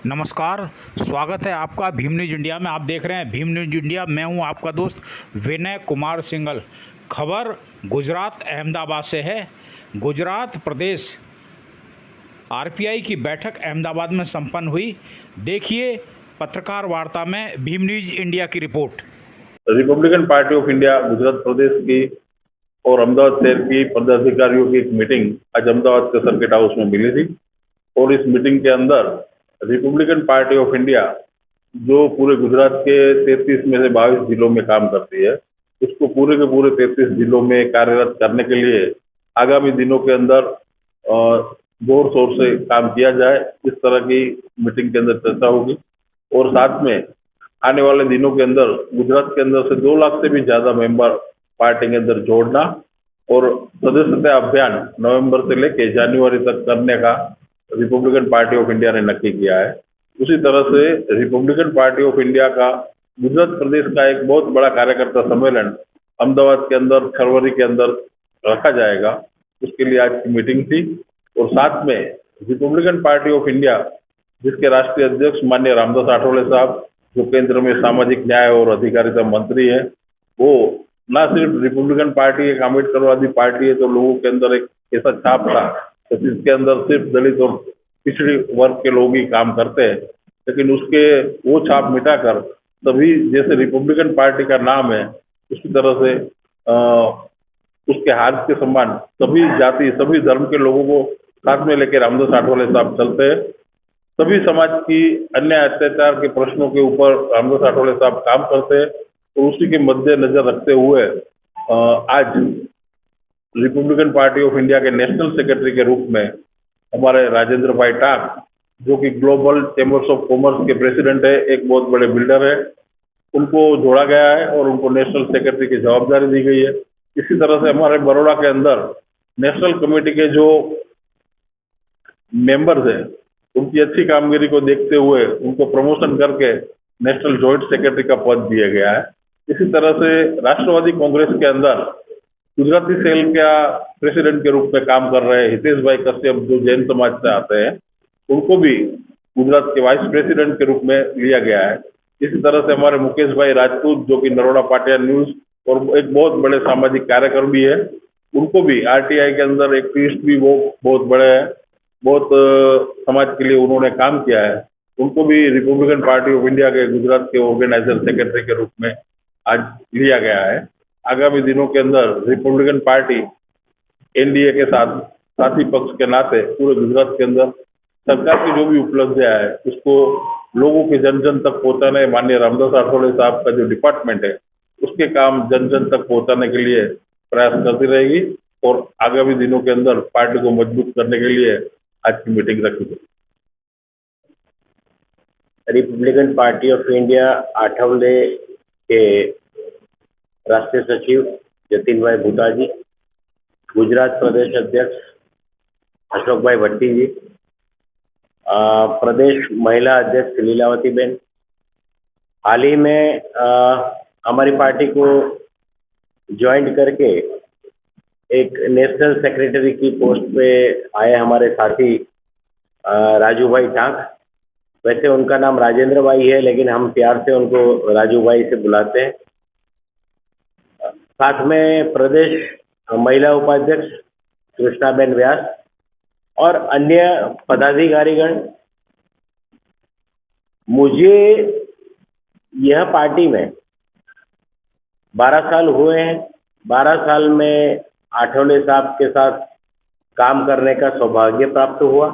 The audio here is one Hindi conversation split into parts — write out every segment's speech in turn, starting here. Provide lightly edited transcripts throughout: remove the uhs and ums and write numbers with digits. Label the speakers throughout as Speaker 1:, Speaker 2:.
Speaker 1: नमस्कार। स्वागत है आपका भीम न्यूज इंडिया में। आप देख रहे हैं भीम न्यूज इंडिया। मैं हूं आपका दोस्त विनय कुमार सिंघल। खबर गुजरात अहमदाबाद से है। गुजरात प्रदेश आरपीआई की बैठक अहमदाबाद में संपन्न हुई। देखिए पत्रकार वार्ता में भीम न्यूज इंडिया की report.
Speaker 2: Republican party of India Gujarat प्रदेश की और अहमदाबाद शहर की पदाधिकारियों की एक मीटिंग आज अहमदाबाद के सर्किट हाउस में मिली थी। और इस मीटिंग के अंदर रिपब्लिकन पार्टी ऑफ इंडिया जो पूरे गुजरात के 33 में से 22 जिलों में काम करती है, उसको पूरे के पूरे 33 जिलों में कार्यरत करने के लिए आगामी दिनों के अंदर जोर शोर से काम किया जाए, इस तरह की मीटिंग के अंदर चर्चा होगी। और साथ में आने वाले दिनों के अंदर गुजरात के अंदर से 2 लाख से भी ज्यादा मेंबर पार्टी के अंदर जोड़ना और सदस्यता अभियान नवंबर से लेकर जनवरी तक करने का रिपब्लिकन पार्टी ऑफ इंडिया ने नक्की किया है। उसी तरह से रिपब्लिकन पार्टी ऑफ इंडिया का गुजरात प्रदेश का एक बहुत बड़ा कार्यकर्ता सम्मेलन अहमदाबाद के अंदर फरवरी के अंदर रखा जाएगा। उसके लिए आज की मीटिंग थी। और साथ में रिपब्लिकन पार्टी ऑफ इंडिया जिसके राष्ट्रीय अध्यक्ष माननीय रामदास आठवले साहब, जो केंद्र में सामाजिक न्याय और अधिकारिता मंत्री है, वो ना सिर्फ रिपब्लिकन पार्टी एक अम्बेडकरवादी पार्टी है तो लोगों के अंदर एक ऐसा छाप था तो जिसके अंदर सिर्फ दलित और पिछड़े वर्ग के लोग ही काम करते हैं, लेकिन उसके वो छाप मिटाकर सभी, जैसे रिपब्लिकन पार्टी का नाम है उसी तरह से उसके हाथ के समान सभी जाति सभी धर्म के लोगों को साथ में लेकर रामदास आठवले साहब चलते हैं। सभी समाज की अन्य अत्याचार के प्रश्नों के ऊपर रामदास आठवले साहब काम करते हैं। तो उसी के मद्देनजर रखते हुए आज रिपब्लिकन पार्टी ऑफ इंडिया के नेशनल सेक्रेटरी के रूप में हमारे राजेंद्र भाई टाक, जो कि ग्लोबल चैम्बर्स ऑफ कॉमर्स के प्रेसिडेंट है, एक बहुत बड़े बिल्डर है, उनको जोड़ा गया है और उनको नेशनल सेक्रेटरी की जवाबदारी दी गई है। इसी तरह से हमारे बड़ौदा के अंदर नेशनल कमेटी के जो मेंबर्स हैं, उनकी अच्छी कामगिरी को देखते हुए उनको प्रमोशन करके नेशनल जॉइंट सेक्रेटरी का पद दिया गया है। इसी तरह से राष्ट्रवादी कांग्रेस के अंदर गुजराती सेल का प्रेसिडेंट के रूप में काम कर रहे हितेश भाई कश्यप, जो जैन समाज से आते हैं, उनको भी गुजरात के वाइस प्रेसिडेंट के रूप में लिया गया है। इसी तरह से हमारे मुकेश भाई राजपूत, जो कि नरोड़ा पाटिया न्यूज और एक बहुत बड़े सामाजिक कार्यकर भी है, उनको भी आरटीआई के अंदर एक्टिविस्ट भी वो बहुत बड़े हैं, बहुत समाज के लिए उन्होंने काम किया है। उनको भी रिपब्लिकन पार्टी ऑफ इंडिया के गुजरात के ऑर्गेनाइजर सेक्रेटरी के रूप में आज लिया गया है। आगामी दिनों के अंदर रिपब्लिकन पार्टी एनडीए के साथ साथी पक्ष के नाते पूरे गुजरात के अंदर सरकार की जो भी उपलब्धियां है उसको लोगों के जन जन तक पहुंचाने, माननीय रामदास आठवले साहब का जो डिपार्टमेंट है उसके काम जन जन तक पहुंचाने के लिए प्रयास करती रहेगी। और आगामी दिनों के अंदर पार्टी को मजबूत करने के लिए आज की मीटिंग रखी गई।
Speaker 3: Republican party of India Athawale के राष्ट्रीय सचिव जतिन भाई भूटा जी, गुजरात प्रदेश अध्यक्ष अशोक भाई भट्टी जी, प्रदेश महिला अध्यक्ष लीलावती बेन, हाल ही में हमारी पार्टी को ज्वाइन करके एक नेशनल सेक्रेटरी की पोस्ट पे आए हमारे साथी राजू भाई टाक। वैसे उनका नाम राजेंद्र भाई है, लेकिन हम प्यार से उनको राजू भाई से बुलाते हैं। साथ में प्रदेश महिला उपाध्यक्ष कृष्णाबेन व्यास और अन्य पदाधिकारीगण। मुझे यह पार्टी में 12 साल हुए हैं। 12 साल में आठवले साहब के साथ काम करने का सौभाग्य प्राप्त हुआ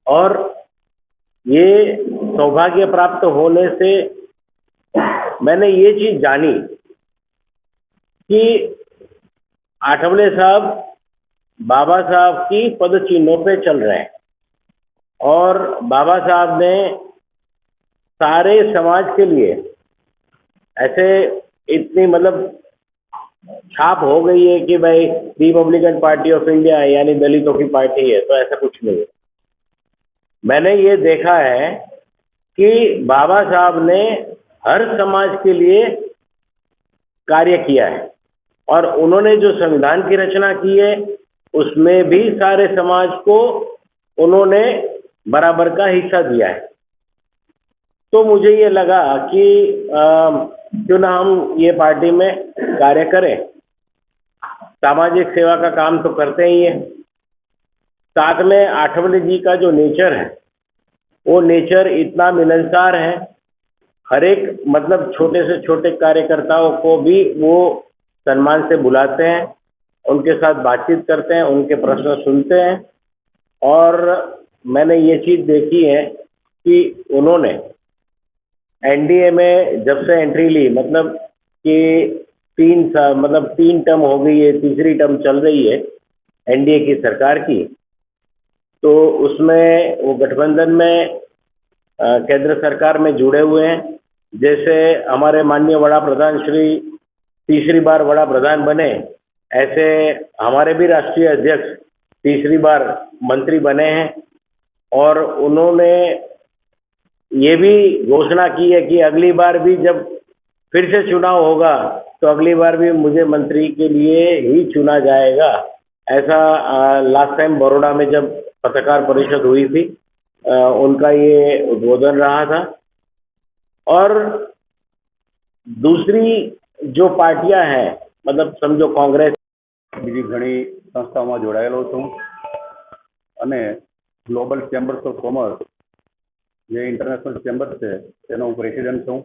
Speaker 3: और ये सौभाग्य प्राप्त होने से मैंने ये चीज जानी कि आठवले साहब बाबा साहब की पद चिन्हों पे चल रहे हैं और बाबा साहब ने सारे समाज के लिए ऐसे इतनी छाप हो गई है कि भाई रिपब्लिकन पार्टी ऑफ इंडिया यानी दलितों की पार्टी है, तो ऐसा कुछ नहीं है। मैंने ये देखा है कि बाबा साहब ने हर समाज के लिए कार्य किया है और उन्होंने जो संविधान की रचना की है उसमें भी सारे समाज को उन्होंने बराबर का हिस्सा दिया है। तो मुझे ये लगा कि क्यों ना हम ये पार्टी में कार्य करें। सामाजिक सेवा का काम तो करते ही है, साथ में आठवले जी का जो नेचर है वो नेचर इतना मिलनसार है। हर एक मतलब छोटे से छोटे कार्यकर्ताओं को भी वो सम्मान से बुलाते हैं, उनके साथ बातचीत करते हैं, उनके प्रश्न सुनते हैं। और मैंने ये चीज़ देखी है कि उन्होंने एनडीए में जब से एंट्री ली, मतलब कि 3 टर्म हो गई है, तीसरी टर्म चल रही है एनडीए की सरकार की। तो उसमें वो गठबंधन में केंद्र सरकार में जुड़े हुए हैं। जैसे हमारे माननीय वड़ा प्रधान श्री तीसरी बार वड़ा प्रधान बने, ऐसे हमारे भी राष्ट्रीय अध्यक्ष तीसरी बार मंत्री बने हैं। और उन्होंने ये भी घोषणा की है कि अगली बार भी जब फिर से चुनाव होगा तो अगली बार भी मुझे मंत्री के लिए ही चुना जाएगा। ऐसा लास्ट टाइम बड़ौदा में जब पत्रकार परिषद हुई थी उनका ये उद्बोधन रहा था। और दूसरी जो पार्टियां हैं, मतलब समझो कांग्रेस,
Speaker 4: બીજી ઘણી સંસ્થાઓમાં જોડાયેલો છું અને ગ્લોબલ ચેમ્બર્સ ઓફ કોમર્સ જે ઇન્ટરનેશનલ ચેમ્બર્સ છે તેનો હું પ્રેસિડેન્ટ છું.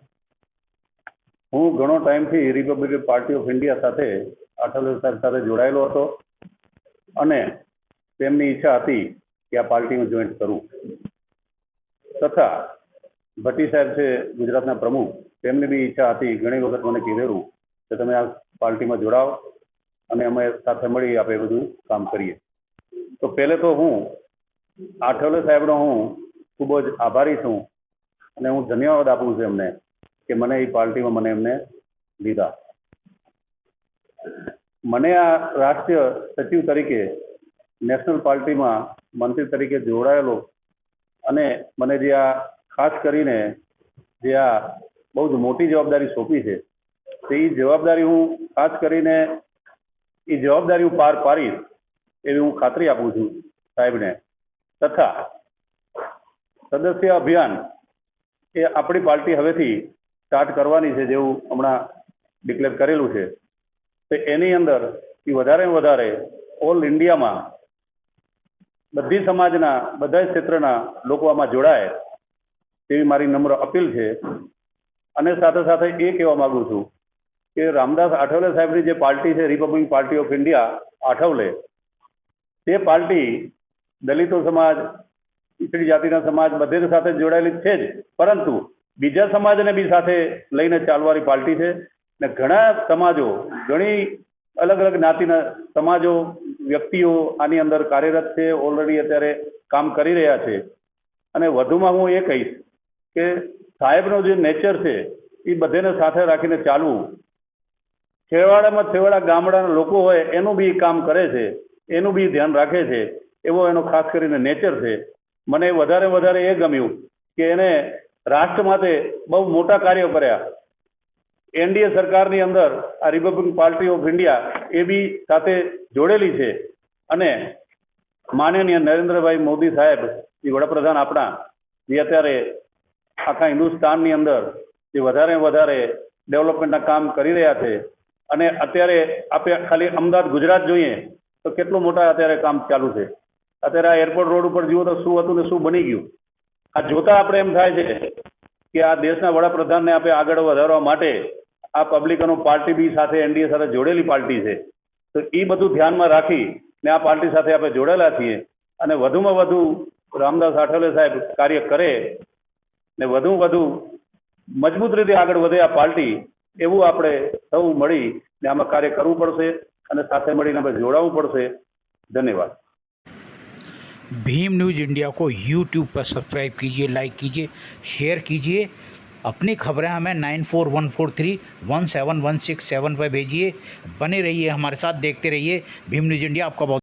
Speaker 4: હું ઘણો ટાઈમથી રિપબ્લિકન પાર્ટી ઓફ ઇન્ડિયા સાથે આઠવલે સાહેબ સાથે જોડાયેલો હતો અને તેમની ઈચ્છા હતી કે આ પાર્ટીમાં જોઈન્ટ કરું. તથા ભટ્ટી સાહેબ છે ગુજરાતના પ્રમુખ, તેમની બી ઈચ્છા હતી, ઘણી વખત મને કીધેલું કે તમે આ પાર્ટીમાં જોડાઓ અને અમે સાથે મળી આપણે બધું કામ કરીએ. તો પહેલે તો હું આઠવલે સાહેબનો હું ખૂબ જ આભારી છું અને હું ધન્યવાદ આપું છું એમને કે મને એ પાર્ટીમાં મને એમને લીધા. મને આ રાષ્ટ્રીય સચિવ તરીકે નેશનલ પાર્ટીમાં મંત્રી તરીકે જોડાયેલો અને મને જે આ ખાસ કરીને જે આ બહુ જ મોટી જવાબદારી સોંપી છે તે એ જવાબદારી હું ખાસ કરીને એ જવાબદારી હું પાર પાડીશ એવી હું ખાતરી આપું છું સાહેબને. તથા સદસ્ય અભિયાન એ આપણી પાર્ટી હવેથી સ્ટાર્ટ કરવાની છે, જેવું હમણાં ડિક્લેર કરેલું છે. તો એની અંદર એ વધારે વધારે ઓલ ઇન્ડિયામાં બધી સમાજના બધા ક્ષેત્રના લોકો આમાં જોડાય તેવી મારી નમ્ર અપીલ છે. અને સાથે સાથે એ કહેવા માગું છું કે રામદાસ આઠવલે સાહેબની જે પાર્ટી છે Republican Party of India Athawale, તે પાર્ટી દલિતો સમાજ, પીછડી જાતિના સમાજ બધે સાથે જોડાયેલી છે જ, પરંતુ બીજા સમાજને બી સાથે લઈને ચાલવાની પાર્ટી છે. ને ઘણા સમાજો, ઘણી અલગ અલગ જ્ઞાતિના સમાજો, વ્યક્તિઓ આની અંદર કાર્યરત છે, ઓલરેડી અત્યારે કામ કરી રહ્યા છે. અને વધુમાં હું એ કહીશ કે સાહેબનો જે નેચર છે એ બધાને સાથે રાખીને ચાલવું. છેવાડામાં છેવાડા ગામડાના લોકો હોય એનું બી કામ કરે છે, એનું બી ધ્યાન રાખે છે, એવો એનો ખાસ કરીને નેચર છે. મને વધારે વધારે એ ગમ્યું કે એને રાષ્ટ્ર માટે બહુ મોટા કાર્યો કર્યા. એનડીએ સરકારની અંદર આ રિપબ્લિકન પાર્ટી ઓફ ઇન્ડિયા એ બી સાથે જોડેલી છે. અને માનનીય નરેન્દ્રભાઈ મોદી સાહેબ જે વડાપ્રધાન આપણા, જે અત્યારે આખા હિન્દુસ્તાનની અંદર જે વધારે ડેવલપમેન્ટના કામ કરી રહ્યા છે. અને અત્યારે આપણે ખાલી અમદાવાદ ગુજરાત જોઈએ તો કેટલું મોટા અત્યારે કામ ચાલુ છે. અત્યારે આ એરપોર્ટ રોડ ઉપર જુઓ તો શું હતું ને શું બની ગયું. આ જોતા આપણે એમ થાય છે કે આ દેશના વડાપ્રધાનને આપણે આગળ વધારવા માટે આ પબ્લિકનો પાર્ટી બી સાથે એનડીએ સાથે જોડેલી પાર્ટી છે. તો એ બધું ધ્યાનમાં રાખી ને આ પાર્ટી સાથે આપણે જોડેલા છીએ. અને વધુમાં વધુ રામદાસ આઠવલે સાહેબ કાર્ય કરે ને વધુ મજબૂત રીતે આગળ વધે આ પાર્ટી, એવું આપણે સૌ મળી ને આમાં કાર્ય કરવું પડશે અને સાથે મળીને આપણે જોડાવવું પડશે. ધન્યવાદ.
Speaker 1: भीम न्यूज़ इंडिया को यूट्यूब पर सब्सक्राइब कीजिए, लाइक कीजिए, शेयर कीजिए. अपनी खबरें हमें 9414317167 पर भेजिए. बने रहिए हमारे साथ, देखते रहिए भीम न्यूज़ इंडिया. आपका बहुत